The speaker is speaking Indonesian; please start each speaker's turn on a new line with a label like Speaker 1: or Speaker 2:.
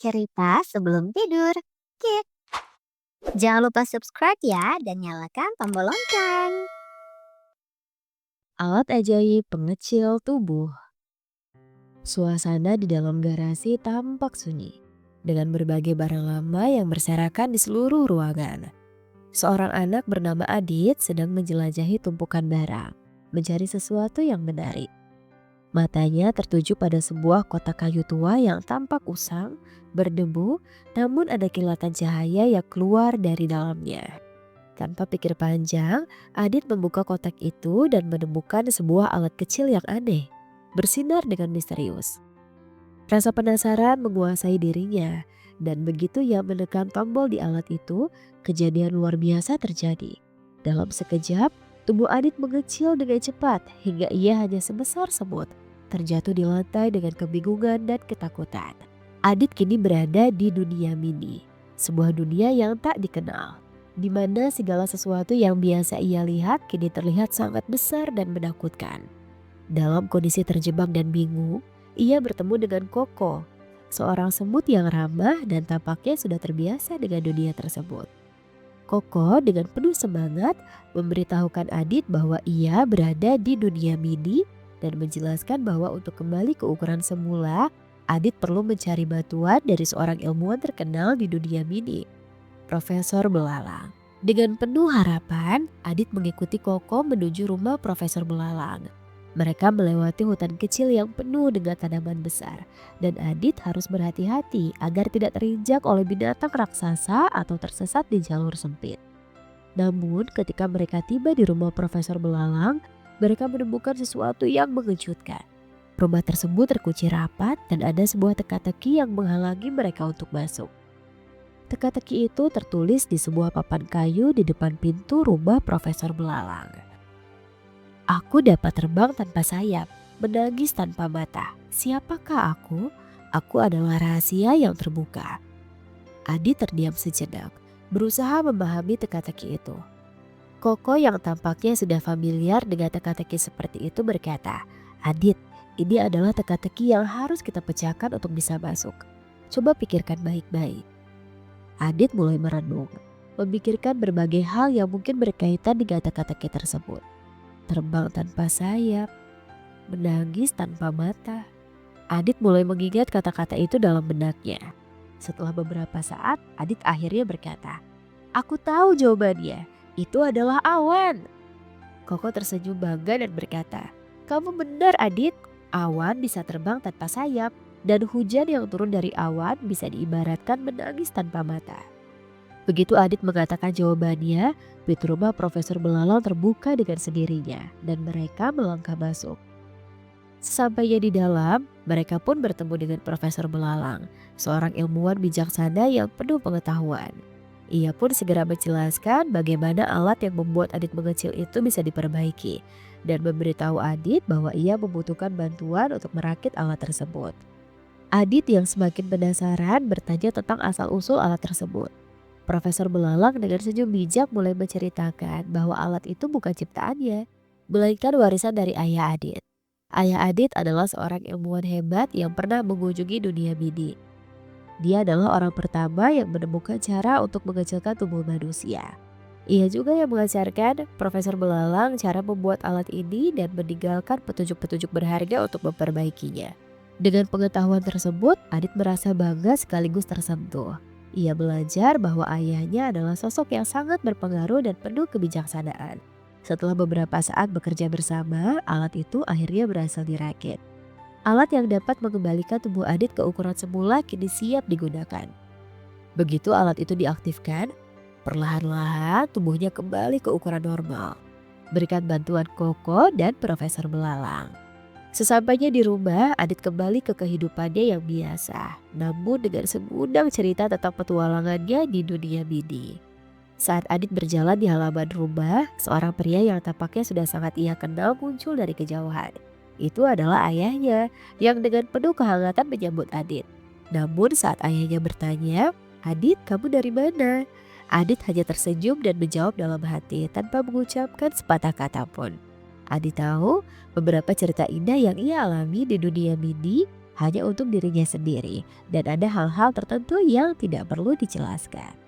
Speaker 1: cerita sebelum tidur. Kik. Jangan lupa subscribe ya dan nyalakan tombol lonceng.
Speaker 2: Alat ajaib pengecil tubuh. Suasana di dalam garasi tampak sunyi, dengan berbagai barang lama yang berserakan di seluruh ruangan. Seorang anak bernama Adit sedang menjelajahi tumpukan barang, mencari sesuatu yang menarik. Matanya tertuju pada sebuah kotak kayu tua yang tampak usang, berdebu, namun ada kilatan cahaya yang keluar dari dalamnya. Tanpa pikir panjang, Adit membuka kotak itu dan menemukan sebuah alat kecil yang aneh, bersinar dengan misterius. Rasa penasaran menguasai dirinya, dan begitu ia menekan tombol di alat itu, kejadian luar biasa terjadi. Dalam sekejap, tubuh Adit mengecil dengan cepat hingga ia hanya sebesar semut, terjatuh di lantai dengan kebingungan dan ketakutan. Adit kini berada di dunia mini, sebuah dunia yang tak dikenal, di mana segala sesuatu yang biasa ia lihat kini terlihat sangat besar dan menakutkan. Dalam kondisi terjebak dan bingung, ia bertemu dengan Koko, seorang semut yang ramah dan tampaknya sudah terbiasa dengan dunia tersebut. Koko dengan penuh semangat memberitahukan Adit bahwa ia berada di dunia mini dan menjelaskan bahwa untuk kembali ke ukuran semula, Adit perlu mencari bantuan dari seorang ilmuwan terkenal di dunia mini, Profesor Belalang. Dengan penuh harapan, Adit mengikuti Koko menuju rumah Profesor Belalang. Mereka melewati hutan kecil yang penuh dengan tanaman besar, dan Adit harus berhati-hati agar tidak terinjak oleh binatang raksasa atau tersesat di jalur sempit. Namun ketika mereka tiba di rumah Profesor Belalang, mereka menemukan sesuatu yang mengejutkan. Rumah tersebut terkunci rapat dan ada sebuah teka-teki yang menghalangi mereka untuk masuk. Teka-teki itu tertulis di sebuah papan kayu di depan pintu rumah Profesor Belalang. Aku dapat terbang tanpa sayap, menangis tanpa mata. Siapakah aku? Aku adalah rahasia yang terbuka. Adit terdiam sejenak, berusaha memahami teka-teki itu. Koko yang tampaknya sudah familiar dengan teka-teki seperti itu berkata, "Adit, ini adalah teka-teki yang harus kita pecahkan untuk bisa masuk. Coba pikirkan baik-baik." Adit mulai merenung, memikirkan berbagai hal yang mungkin berkaitan dengan teka-teki tersebut. Terbang tanpa sayap, menangis tanpa mata. Adit mulai mengingat kata-kata itu dalam benaknya. Setelah beberapa saat, Adit akhirnya berkata, "Aku tahu jawabannya, itu adalah awan." Koko tersenyum bangga dan berkata, "Kamu benar Adit, awan bisa terbang tanpa sayap. Dan hujan yang turun dari awan bisa diibaratkan menangis tanpa mata." Begitu Adit mengatakan jawabannya, pintu rumah Profesor Belalang terbuka dengan sendirinya dan mereka melangkah masuk. Sesampainya di dalam, mereka pun bertemu dengan Profesor Belalang, seorang ilmuwan bijaksana yang penuh pengetahuan. Ia pun segera menjelaskan bagaimana alat yang membuat Adit mengecil itu bisa diperbaiki dan memberitahu Adit bahwa ia membutuhkan bantuan untuk merakit alat tersebut. Adit yang semakin penasaran bertanya tentang asal-usul alat tersebut. Profesor Belalang dengan senyum bijak mulai menceritakan bahwa alat itu bukan ciptaannya, melainkan warisan dari ayah Adit. Ayah Adit adalah seorang ilmuwan hebat yang pernah mengunjungi dunia mini. Dia adalah orang pertama yang menemukan cara untuk mengecilkan tubuh manusia. Ia juga yang mengajarkan Profesor Belalang cara membuat alat ini dan meninggalkan petunjuk-petunjuk berharga untuk memperbaikinya. Dengan pengetahuan tersebut, Adit merasa bangga sekaligus tersentuh. Ia belajar bahwa ayahnya adalah sosok yang sangat berpengaruh dan penuh kebijaksanaan. Setelah beberapa saat bekerja bersama, alat itu akhirnya berhasil dirakit. Alat yang dapat mengembalikan tubuh Adit ke ukuran semula kini siap digunakan. Begitu alat itu diaktifkan, perlahan-lahan tubuhnya kembali ke ukuran normal. Berkat bantuan Koko dan Profesor Belalang. Sesampainya di rumah, Adit kembali ke kehidupannya yang biasa, namun dengan segudang cerita tentang petualangannya di dunia mini. Saat Adit berjalan di halaman rumah, seorang pria yang tampaknya sudah sangat ia kenal muncul dari kejauhan. Itu adalah ayahnya yang dengan penuh kehangatan menyambut Adit. Namun saat ayahnya bertanya, "Adit, kamu dari mana?" Adit hanya tersenyum dan menjawab dalam hati tanpa mengucapkan sepatah kata pun. Adit tahu beberapa cerita indah yang ia alami di dunia mini hanya untuk dirinya sendiri dan ada hal-hal tertentu yang tidak perlu dijelaskan.